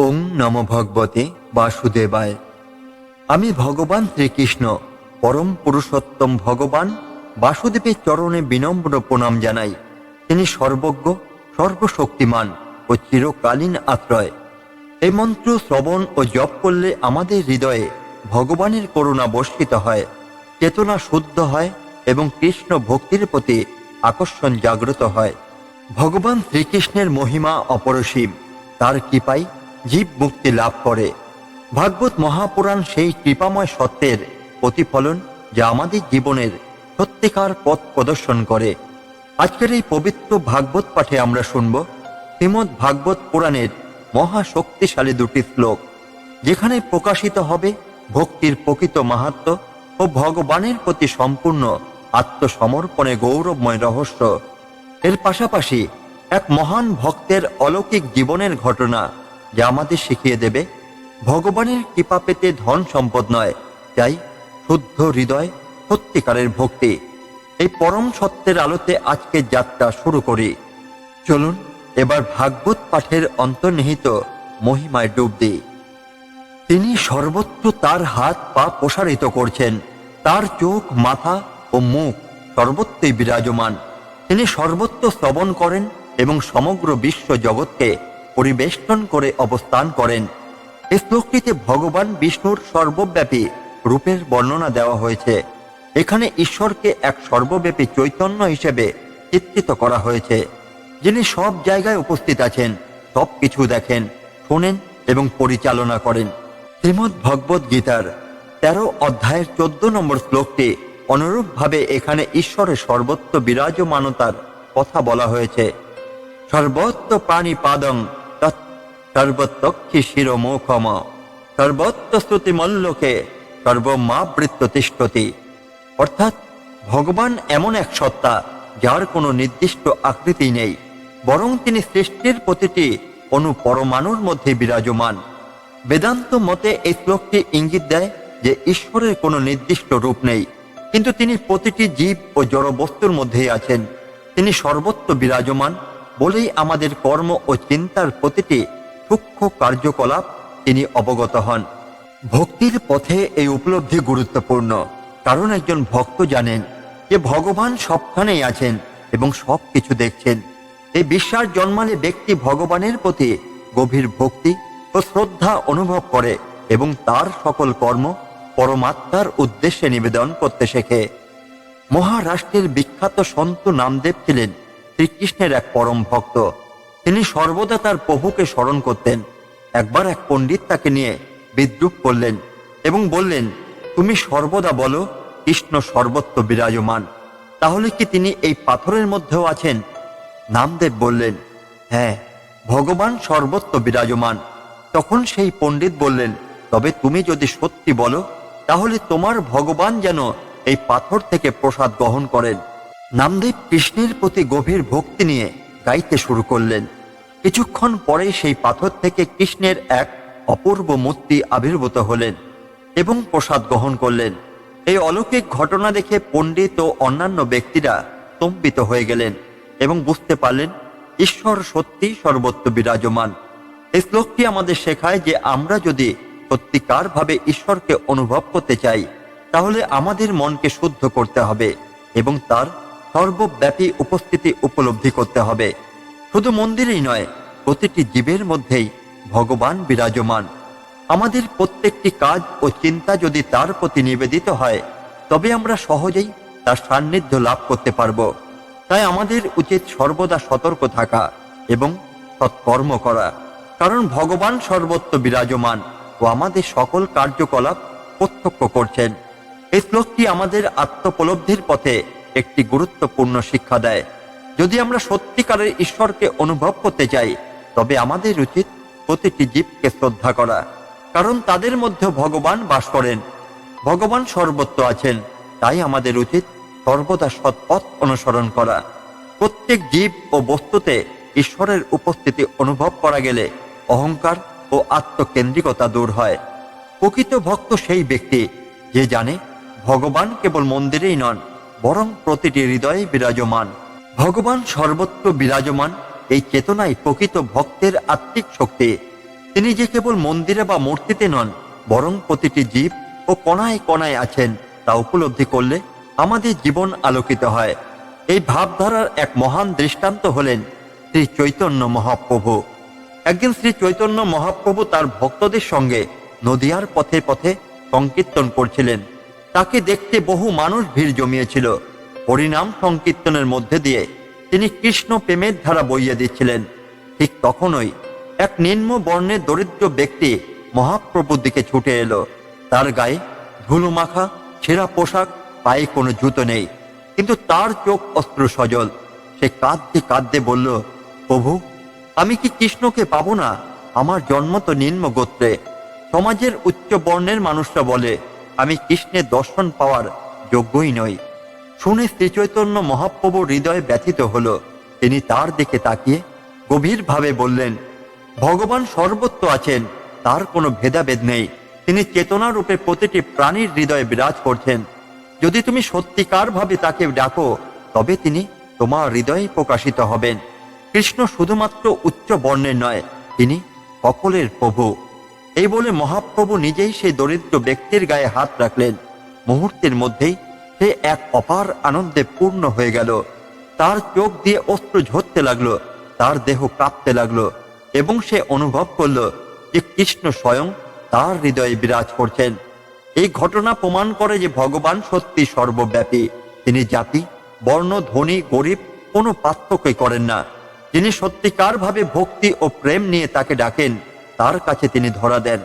ওং নমো ভগবতে বাসুদেবায়। আমি ভগবান শ্রীকৃষ্ণ পরম পুরুষোত্তম ভগবান বাসুদেবের চরণে বিনম্র প্রণাম জানাই। তিনি সর্বজ্ঞ, সর্বশক্তিমান ও চিরকালীন আশ্রয়। এই মন্ত্র শ্রবণ ও জপ করলে আমাদের হৃদয়ে ভগবানের করুণা বর্ষিত হয়, চেতনা শুদ্ধ হয় এবং কৃষ্ণ ভক্তির প্রতি আকর্ষণ জাগ্রত হয়। ভগবান শ্রীকৃষ্ণের মহিমা অপরিসীম। তার কৃপায় জীব মুক্তি লাভ করে। ভাগবত মহাপুরাণ সেই কৃপাময় সত্যের প্রতিফলন, যা আমাদের জীবনের সত্যিকার পথ প্রদর্শন করে। আজকের এই পবিত্র ভাগবত পাঠে আমরা শুনব শ্রীমদ্ ভাগবত পুরাণের মহাশক্তিশালী দুটি শ্লোক, যেখানে প্রকাশিত হবে ভক্তির প্রকৃত মাহাত্ম্য ও ভগবানের প্রতি সম্পূর্ণ আত্মসমর্পণের গৌরবময় রহস্য। এর পাশাপাশি এক মহান ভক্তের অলৌকিক জীবনের ঘটনা, যা আমাদের শিখিয়ে দেবে ভগবানের কৃপা পেতে ধন সম্পদ নয়, তাই শুদ্ধ হৃদয়, সত্যিকারের ভক্তি। এই পরম সত্যের আলোতে আজকের যাত্রা শুরু করি। চলুন এবার ভাগবত পাঠের অন্তর্নিহিত মহিমায় ডুব দিই। তিনি সর্বত্র তার হাত পা প্রসারিত করছেন, তার চোখ, মাথা ও মুখ সর্বত্রই বিরাজমান। তিনি সর্বত্র শ্রবণ করেন এবং সমগ্র বিশ্ব জগৎকে পরিবেষ্টন করে অবস্থান করেন। এই শ্লোকটিতে ভগবান বিষ্ণুর সর্বব্যাপী রূপের বর্ণনা দেওয়া হয়েছে। এখানে ঈশ্বরকে এক সর্বব্যাপী চৈতন্য হিসেবে চিত্রিত করা হয়েছে, যিনি সব জায়গায় উপস্থিত আছেন, সব কিছু দেখেন, শোনেন এবং পরিচালনা করেন। শ্রীমদ্ ভগবদ গীতার 13 অধ্যায়ের 14 নম্বর শ্লোকটি অনুরূপভাবে এখানে ঈশ্বরের সর্বত্র বিরাজমানতার কথা বলা হয়েছে। সর্বত্র প্রাণী পাদং তৎ সর্বত্রক্ষী শিরোমুখম সর্বত্র শ্রুতি মল্লোকে সর্বমাবৃত্ত তিষ্ঠতি। অর্থাৎ ভগবান এমন এক সত্তা, যার কোনো নির্দিষ্ট আকৃতি নেই, বরং তিনি সৃষ্টির প্রতিটি অনুপরমাণুর মধ্যে বিরাজমান। বেদান্ত মতে এই শ্লোকটি ইঙ্গিত দেয় যে ঈশ্বরের কোনো নির্দিষ্ট রূপ নেই, কিন্তু তিনি প্রতিটি জীব ও জড় বস্তুর মধ্যেই আছেন। তিনি সর্বত্র বিরাজমান বলেই আমাদের কর্ম ও চিন্তার প্রতিটি সূক্ষ্ম কার্যকলাপ তিনি অবগত হন। ভক্তির পথে এই উপলব্ধি গুরুত্বপূর্ণ, কারণ একজন ভক্ত জানেন যে ভগবান সবখানেই আছেন এবং সব কিছু দেখছেন। এই বিশ্বাস জন্মালে ব্যক্তি ভগবানের প্রতি গভীর ভক্তি ও শ্রদ্ধা অনুভব করে এবং তার সকল কর্ম পরমাত্মার উদ্দেশ্যে নিবেদন করতে শেখে। মহারাষ্ট্রের বিখ্যাত সন্ত নামদেব ছিলেন শ্রীকৃষ্ণের এক পরম ভক্ত। তিনি সর্বদা তার প্রভুকে স্মরণ করতেন। একবার এক পণ্ডিত তাকে নিয়ে বিদ্রূপ করলেন এবং বললেন, তুমি সর্বদা বলো কৃষ্ণ সর্বত্র বিরাজমান, তাহলে কি তিনি এই পাথরের মধ্যেও আছেন? নামদেব বললেন, হ্যাঁ, ভগবান সর্বত্র বিরাজমান। তখন সেই পণ্ডিত বললেন, তবে তুমি যদি সত্যি বলো, তাহলে তোমার ভগবান যেন এই পাথর থেকে প্রসাদ গ্রহণ করেন। নামদেব কৃষ্ণের প্রতি গভীর ভক্তি নিয়ে গাইতে শুরু করলেন। কিছুক্ষণ পরেই সেই পাথর থেকে কৃষ্ণের এক অপূর্ব মূর্তি আবির্ভূত হলেন এবং প্রসাদ গ্রহণ করলেন। এই অলৌকিক ঘটনা দেখে পণ্ডিত ও অন্যান্য ব্যক্তিরা স্তম্ভিত হয়ে গেলেন এবং বুঝতে পারলেন ঈশ্বর সত্যি সর্বত্র বিরাজমান। এই শ্লোকটি আমাদের শেখায় যে আমরা যদি সত্যিকারভাবে ঈশ্বরকে অনুভব করতে চাই, তাহলে আমাদের মনকে শুদ্ধ করতে হবে এবং তার সর্বব্যাপী উপস্থিতি উপলব্ধি করতে হবে। শুধু মন্দিরেই নয়, প্রতিটি জীবের মধ্যেই ভগবান বিরাজমান। আমাদের প্রত্যেকটি কাজ ও চিন্তা যদি তার প্রতি নিবেদিত হয়, তবে আমরা সহজেই তার সান্নিধ্য লাভ করতে পারব। তাই আমাদের উচিত সর্বদা সতর্ক থাকা এবং সৎকর্ম করা, কারণ ভগবান সর্বত্র বিরাজমান ও আমাদের সকল কার্যকলাপ প্রত্যক্ষ করছেন। এই শ্লোকটি আমাদের আত্মোপলব্ধির পথে একটি গুরুত্বপূর্ণ শিক্ষা দেয়। যদি আমরা সত্যিকারের ঈশ্বরকে অনুভব করতে চাই, তবে আমাদের উচিত প্রতিটি জীবকে শ্রদ্ধা করা, কারণ তাদের মধ্যে ভগবান বাস করেন। ভগবান সর্বত্র আছেন, তাই আমাদের উচিত সর্বদা সৎপথ অনুসরণ করা। প্রত্যেক জীব ও বস্তুতে ঈশ্বরের উপস্থিতি অনুভব করা গেলে অহংকার ও আত্মকেন্দ্রিকতা দূর হয়। প্রকৃত ভক্ত সেই ব্যক্তি যে জানে ভগবান কেবল মন্দিরেই নন, বরং প্রতিটি হৃদয়ে বিরাজমান। ভগবান সর্বত্র বিরাজমান, এই চেতনাই প্রকৃত ভক্তের আত্মিক শক্তি। তিনি যে কেবল মন্দিরে বা মূর্তিতে নন, বরং প্রতিটি জীব ও কণায় কণায় আছেন, তা উপলব্ধি করলে আমাদের জীবন আলোকিত হয়। এই ভাবধারার এক মহান দৃষ্টান্ত হলেন শ্রী চৈতন্য মহাপ্রভু। একদিন শ্রী চৈতন্য মহাপ্রভু তার ভক্তদের সঙ্গে নদিয়ার পথে পথে সংকীর্তন করছিলেন। তাকে দেখতে বহু মানুষ ভিড় জমিয়েছিল। হরিনাম সংকীর্তনের মধ্যে দিয়ে তিনি কৃষ্ণ প্রেমের ধারা বইয়ে দিচ্ছিলেন। ঠিক তখনই এক নিম্ন বর্ণের দরিদ্র ব্যক্তি মহাপ্রভুর দিকে ছুটে এলো। তার গায়ে ধুলো মাখা ছেঁড়া পোশাক, পায়ে কোনো জুতো নেই, কিন্তু তার চোখ অস্ত্র সজল। সে কাঁদতে কাঁদতে বলল, প্রভু, আমি কি কৃষ্ণকে পাবো না? আমার জন্ম তো নিম্ন গোত্রে। সমাজের উচ্চ বর্ণের মানুষরা বলে আমি কৃষ্ণের দর্শন পাওয়ার যোগ্যই নই। শুনে শ্রীচৈতন্য মহাপ্রভু হৃদয়ে ব্যথিত হলো। তিনি তার দিকে তাকিয়ে গভীরভাবে বললেন, ভগবান সর্বত্র আছেন, তার কোনো ভেদাভেদ নেই। তিনি চেতনা রূপে প্রতিটি প্রাণীর হৃদয়ে বিরাজ করছেন। যদি তুমি সত্যিকার ভাবে তাকে ডাকো, তবে তিনি তোমার হৃদয়ে প্রকাশিত হবেন। কৃষ্ণ শুধুমাত্র উচ্চ বর্ণের নয়, তিনি সকলের প্রভু। এই বলে মহাপ্রভু নিজেই সেই দরিদ্র ব্যক্তির গায়ে হাত রাখলেন। মুহূর্তের মধ্যেই সে এক অপার আনন্দে পূর্ণ হয়ে গেল। তার চোখ দিয়ে অশ্রু ঝরতে লাগলো, তার দেহ কাঁপতে লাগলো, এবং সে অনুভব করল যে কৃষ্ণ স্বয়ং তার হৃদয়ে বিরাজ করছেন। এই ঘটনা প্রমাণ করে যে ভগবান সত্যি সর্বব্যাপী। তিনি জাতি, বর্ণ, ধনী, গরিব কোনো পার্থক্য করেন না। যিনি সত্যিকার ভাবে ভক্তি ও প্রেম নিয়ে তাকে ডাকেন, তার কাছে তিনি ধরা দেন।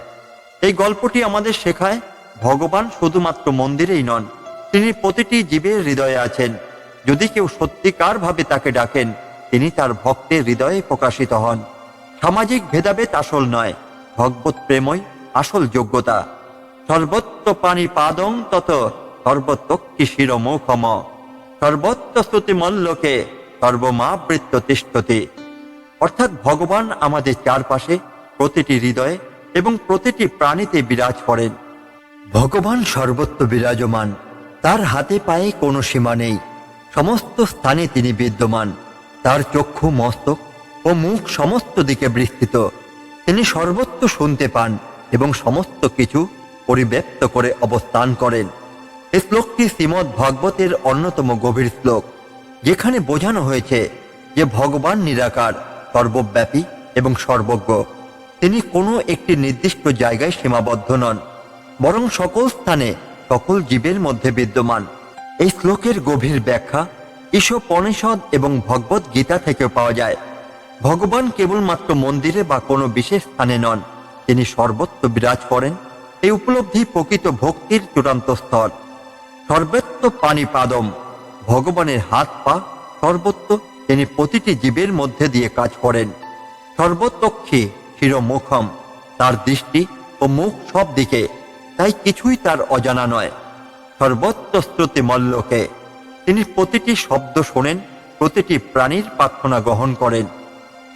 এই গল্পটি আমাদের শেখায় ভগবান শুধুমাত্র মন্দিরেই নন, তিনি প্রতিটি জীবের হৃদয়ে আছেন। যদি কেউ সত্যিকার ভাবে তাকে ডাকেন, তিনি তার ভক্তের হৃদয়ে প্রকাশিত হন। সামাজিক ভেদাভেদ আসল নয়, ভগবত প্রেমই আসল যোগ্যতা। সর্বত্র পানি পাদং তত সর্বতক্ষি শিরমুখম সর্বত্র শ্রুতি মল্লকে সর্বমাবৃত্ত তিষ্ঠতি। অর্থাৎ ভগবান আমাদের চারপাশে, প্রতিটি হৃদয়ে এবং প্রতিটি প্রাণীতে বিরাজ করেন। ভগবান সর্বত্র বিরাজমান, তার হাতে পায়ে কোনো সীমা নেই, সমস্ত স্থানে তিনি বিদ্যমান। তার চক্ষু, মস্তক ও মুখ সমস্ত দিকে বিস্তৃত। তিনি সর্বত্র শুনতে পান এবং সমস্ত কিছু পরিব্যাপ্ত করে অবস্থান করেন। এই শ্লোকটি শ্রীমদ্ ভাগবতের অন্যতম গভীর শ্লোক, যেখানে বোঝানো হয়েছে যে ভগবান নিরাকার, সর্বব্যাপী এবং সর্বজ্ঞ। তিনি কোনো একটি নির্দিষ্ট জায়গায় সীমাবদ্ধ নন, বরং সকল স্থানে সকল জীবের মধ্যে বিদ্যমান। এই শ্লোকের গভীর ব্যাখ্যা ঈশোপনিষদ এবং ভগবত গীতা থেকে পাওয়া যায়। ভগবান কেবলমাত্র মন্দিরে বা কোনো বিশেষ স্থানে নন, তিনি সর্বত্র বিরাজ করেন। এই উপলব্ধি প্রকৃত ভক্তির চূড়ান্ত স্তর। সর্বত্র পানি পাদম, ভগবানের হাত পা সর্বত্র, তিনি প্রতিটি জীবের মধ্যে দিয়ে কাজ করেন। সর্বতক্ষী শিরমুখম, তার দৃষ্টি ও মুখ সব দিকে, তাই কিছুই তার অজানা নয়। সর্বত্র শ্রুতি মল্লকে, তিনি প্রতিটি শব্দ শোনেন, প্রতিটি প্রাণীর প্রার্থনা গ্রহণ করেন।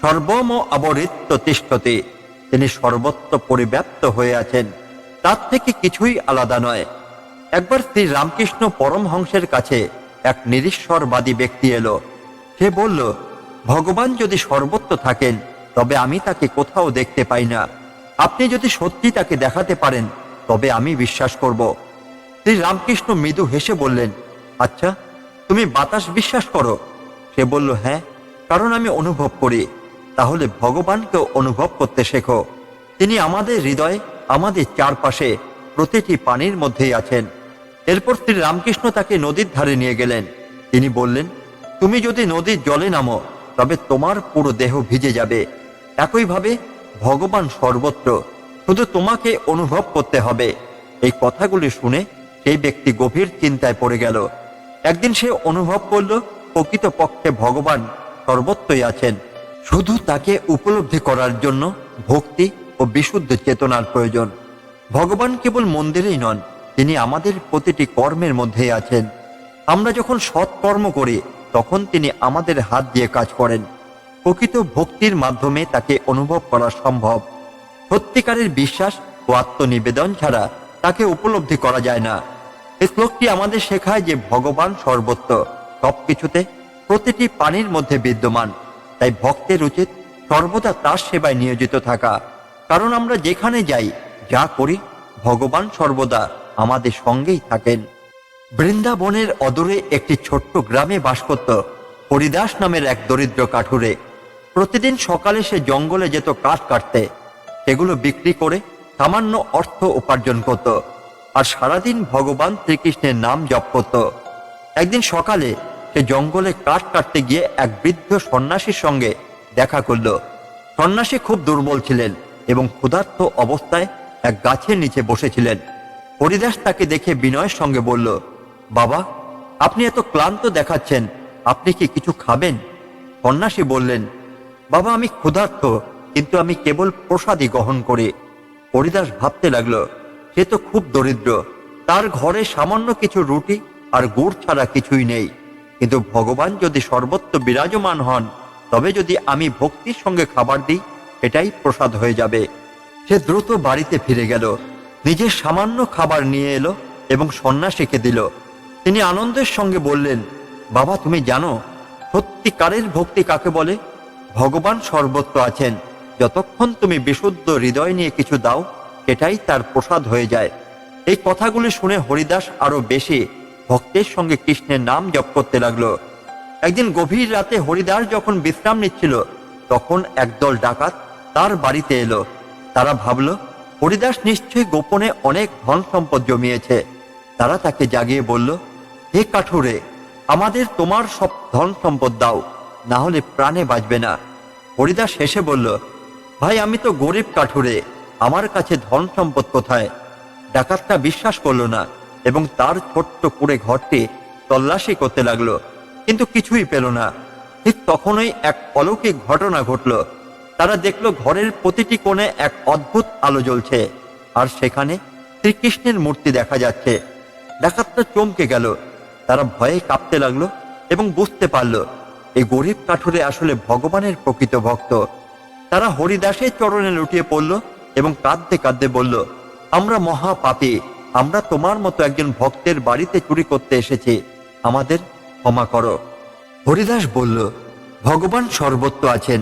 সর্বম আবৃত্ত তিষ্ঠতি, তিনি সর্বত্র পরিব্যাপ্ত হয়ে আছেন, তার থেকে কিছুই আলাদা নয়। একবার শ্রী রামকৃষ্ণ পরমহংসের কাছে এক নিরীশ্বরবাদী ব্যক্তি এলো। সে বলল, ভগবান যদি সর্বত্র থাকেন, তবে আমি তাকে কোথাও দেখতে পাই না। আপনি যদি সত্যি তাকে দেখাতে পারেন, তবে আমি বিশ্বাস করব। শ্রী রামকৃষ্ণ মৃদু হেসে বললেন, আচ্ছা, তুমি বাতাস বিশ্বাস করো? সে বলল, হ্যাঁ, কারণ আমি অনুভব করি। তাহলে ভগবানকেও অনুভব করতে শেখো। তিনি আমাদের হৃদয়ে, আমাদের চারপাশে, প্রতিটি পানির মধ্যেই আছেন। এরপর শ্রী রামকৃষ্ণ তাকে নদীর ধারে নিয়ে গেলেন। তিনি বললেন, তুমি যদি নদীর জলে নামো, তবে তোমার পুরো দেহ ভিজে যাবে। একইভাবে ভগবান সর্বত্র, শুধু তোমাকে অনুভব করতে হবে। এই কথাগুলি শুনে সেই ব্যক্তি গভীর চিন্তায় পড়ে গেল। একদিন সে অনুভব করল, প্রকৃতপক্ষে ভগবান সর্বত্রই আছেন। শুধু তাকে উপলব্ধি করার জন্য ভক্তি ও বিশুদ্ধ চেতনার প্রয়োজন। ভগবান কেবল মন্দিরেই নন, তিনি আমাদের প্রতিটি কর্মের মধ্যেই আছেন। আমরা যখন সৎ কর্ম করি, তখন তিনি আমাদের হাত দিয়ে কাজ করেন। প্রকৃত ভক্তির মাধ্যমে তাকে অনুভব করা সম্ভব। সত্যিকারের বিশ্বাস ও আত্মনিবেদন ছাড়া তাকে উপলব্ধি করা যায় না। এই শ্লোকটি আমাদের শেখায় যে ভগবান সর্বত্র, সবকিছুতে, প্রতিটি প্রাণীর মধ্যে বিদ্যমান। তাই ভক্তের উচিত সর্বদা তার সেবায় নিয়োজিত থাকা। কারণ আমরা যেখানে যাই, যা করি, ভগবান সর্বদা আমাদের সঙ্গেই থাকেন। বৃন্দাবনের অদূরে একটি ছোট্ট গ্রামে বাস করত হরিদাস নামের এক দরিদ্র কাঠুরে। প্রতিদিন সকালে সে জঙ্গলে যেত কাঠ কাটতে, সেগুলো বিক্রি করে সামান্য অর্থ উপার্জন করত আর সারাদিন ভগবান শ্রীকৃষ্ণের নাম জপ করত। একদিন সকালে সে জঙ্গলে কাঠ কাটতে গিয়ে এক বৃদ্ধ সন্ন্যাসীর সঙ্গে দেখা করল। সন্ন্যাসী খুব দুর্বল ছিলেন এবং ক্ষুধার্ত অবস্থায় এক গাছের নিচে বসেছিলেন। হরিদাস তাকে দেখে বিনয়ের সঙ্গে বলল, বাবা, আপনি এত ক্লান্ত দেখাচ্ছেন, আপনি কি কিছু খাবেন? সন্ন্যাসী বললেন, বাবা, আমি ক্ষুধার্ত, কিন্তু আমি কেবল প্রসাদই গ্রহণ করি। হরিদাস ভাবতে লাগলো, সে তো খুব দরিদ্র, তার ঘরে সামান্য কিছু রুটি আর গুড় ছাড়া কিছুই নেই। কিন্তু ভগবান যদি সর্বত্র বিরাজমান হন, তবে যদি আমি ভক্তির সঙ্গে খাবার দিই, এটাই প্রসাদ হয়ে যাবে। সে দ্রুত বাড়িতে ফিরে গেল, নিজের সামান্য খাবার নিয়ে এলো এবং সন্ন্যাসীকে দিল। তিনি আনন্দের সঙ্গে বললেন, বাবা, তুমি জানো সত্যিকারের ভক্তি কাকে বলে? ভগবান সর্বত্র আছেন, যতক্ষণ তুমি বিশুদ্ধ হৃদয় নিয়ে কিছু দাও, সেটাই তার প্রসাদ হয়ে যায়। এই কথাগুলি শুনে হরিদাস আরো বেশি ভক্তের সঙ্গে কৃষ্ণের নাম জপ করতে লাগলো। একদিন গভীর রাতে হরিদাস যখন বিশ্রাম নিচ্ছিল, তখন একদল ডাকাত তার বাড়িতে এলো। তারা ভাবল, হরিদাস নিশ্চয়ই গোপনে অনেক ধন সম্পদ জমিয়েছে। তারা তাকে জাগিয়ে বলল, হে কাঠুরে, আমাদের তোমার সব ধন সম্পদ দাও, না হলে প্রাণে বাঁচবে না। হরিদাস হেসে বলল, ভাই, আমি তো গরিব কাঠুরে, আমার কাছে ধন সম্পদ কোথায়? ডাকাতটা বিশ্বাস করল না এবং তার ছোট্ট কুড়ে ঘরটি তল্লাশি করতে লাগলো, কিন্তু কিছুই পেল না। ঠিক তখনই এক অলৌকিক ঘটনা ঘটল। তারা দেখলো ঘরের প্রতিটি কোণে এক অদ্ভুত আলো জ্বলছে, আর সেখানে শ্রীকৃষ্ণের মূর্তি দেখা যাচ্ছে। ডাকাতটা চমকে গেল, তারা ভয়ে কাঁপতে লাগলো এবং বুঝতে পারল এই গরিব কাঠুরে আসলে ভগবানের প্রকৃত ভক্ত। তারা হরিদাসের চরণে লুটিয়ে পড়ল এবং কাঁদতে কাঁদতে বলল, আমরা মহাপাপী, আমরা তোমার মতো একজন ভক্তের বাড়িতে চুরি করতে এসেছি, আমাদের ক্ষমা করো। হরিদাস বলল, ভগবান সর্বত্র আছেন,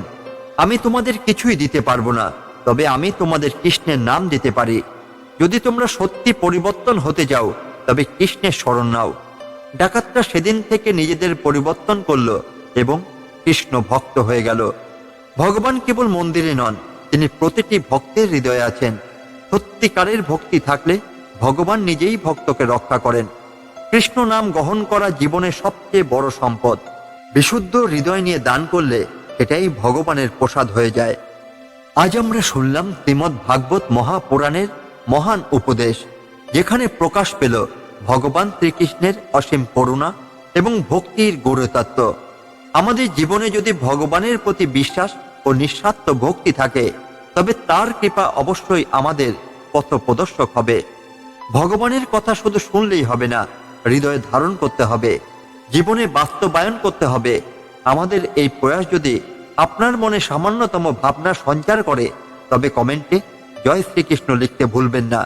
আমি তোমাদের কিছুই দিতে পারবো না, তবে আমি তোমাদের কৃষ্ণের নাম দিতে পারি। যদি তোমরা সত্যি পরিবর্তন হতে যাও, তবে কৃষ্ণের শরণ নাও। ডাকাতরা সেদিন থেকে নিজেদের পরিবর্তন করল এবং কৃষ্ণ ভক্ত হয়ে গেল। ভগবান কেবল মন্দিরে নন, তিনি প্রতিটি ভক্তের হৃদয়ে আছেন। সত্যিকারের ভক্তি থাকলে ভগবান নিজেই ভক্তকে রক্ষা করেন। কৃষ্ণ নাম গ্রহণ করা জীবনের সবচেয়ে বড় সম্পদ। বিশুদ্ধ হৃদয় নিয়ে দান করলে এটাই ভগবানের প্রসাদ হয়ে যায়। আজ আমরা শুনলাম শ্রীমদ্ ভাগবত মহাপুরাণের মহান উপদেশ, যেখানে প্রকাশ পেল ভগবান শ্রীকৃষ্ণের অসীম করুণা এবং ভক্তির গৌরতত্ত্ব। আমাদের জীবনে যদি ভগবানের প্রতি বিশ্বাস ও নিঃস্বার্থ ভক্তি থাকে, তবে তার কৃপা অবশ্যই আমাদের পথ প্রদর্শক হবে। ভগবানের কথা শুধু শুনলেই হবে না, হৃদয়ে ধারণ করতে হবে, জীবনে বাস্তবায়ন করতে হবে। আমাদের এই প্রয়াস যদি আপনার মনে সামান্যতম ভাবনা সঞ্চার করে, তবে কমেন্টে জয় শ্রীকৃষ্ণ লিখতে ভুলবেন না।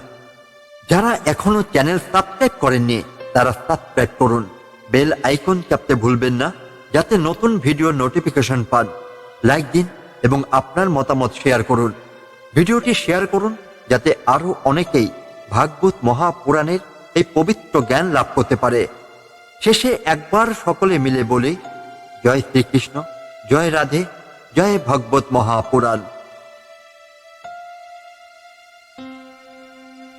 যারা এখনো চ্যানেল সাবস্ক্রাইব করেননি, তারা সাবস্ক্রাইব করুন, বেল আইকন চাপতে ভুলবেন না, যাতে নতুন ভিডিও নোটিফিকেশন পান। লাইক দিন এবং আপনার মতামত শেয়ার করুন। ভিডিওটি শেয়ার করুন, যাতে আরো অনেকেই ভাগবত মহাপুরাণের এই পবিত্র জ্ঞান লাভ করতে পারে। শেষে একবার সকলে মিলে বলি, জয় শ্রীকৃষ্ণ, জয় রাধে, জয় ভাগবত মহাপুরাণ।